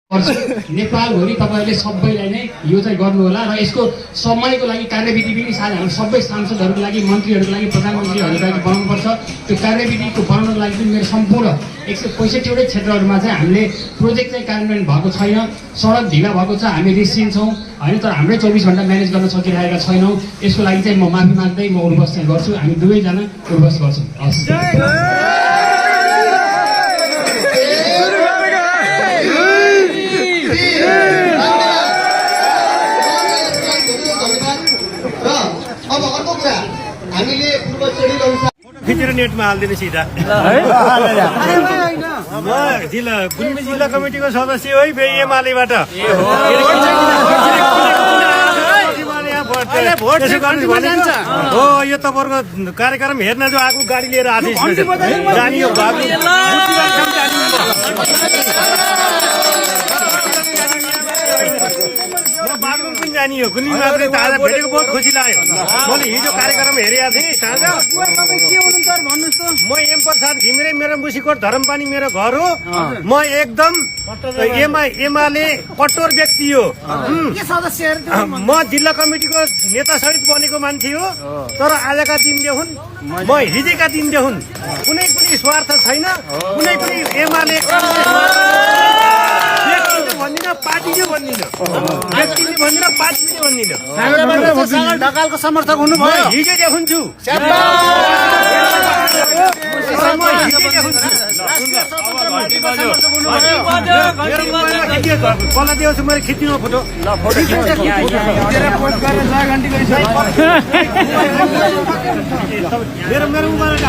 नेपालभरि तपाईहरुले सबैलाई नै यो चाहिँ गर्नु होला र यसको समयको लागि कार्यविधि पनि सायद हाम्रो सबै सांसदहरुको लागि मन्त्रीहरुको लागि प्रधानमन्त्रीहरुको लागि बनाउनुपर्छ। त्यो कार्यविधिको बनाउनको लागि पनि मेरो सम्पूर्ण 165 वटै क्षेत्रहरुमा चाहिँ हामीले प्रोजेक्ट चाहिँ कार्यान्वयन भएको छैन, सडक ढिला भएको छ, हामी रिसिन्छौँ हैन, तर हाम्रै 24 घण्टा म्यानेज गर्न सकिरहेका छैनौँ। यसको लागि चाहिँ म माफी माग्दै म उर्वस चाहिँ गर्छु, हामी दुवैजना उर्वस गर्छौँ। अब अर्को कुरा हामीले पूर्व शेड्युल अनुसार खिचेर नेटमा हाल्दिने सिधा म गुल्मी जिल्ला कमिटीको सदस्य हो एमालेबाट हो। यो तपाईँहरूको कार्यक्रम हेर्न जो आएको गाडी लिएर आएको जानियो बागलुङ पनि जानियो गुल्मीमा पनि ताजा भेटेको बहुत खुसी लाग्यो। मैले हिजो कार्यक्रम हेरेको थिएँ साँझ। म एम प्रसाद घिमिरे, मेरो मुसिकोट धरमपानी मेरो घर हो। म एकदम एमाले कठोर व्यक्ति हो। म जिल्ला कमिटीको नेता सहित बनेको मान्छे हो, तर आजका दिनदेखि म हिजोका दिनदेखि कुनै पनि स्वार्थ छैन, कुनै पनि एमाले भन्दिनँ, पार्टीले भन्दिनँ, व्यक्तिले भन्दिनँ, पार्टीले भन्दिनँ। ढकालको समर्थक हुनुभयो। हिजोदेखि छु कला दिउँछु मैले खिच्दिनँ फोटो। मेरो उमालेर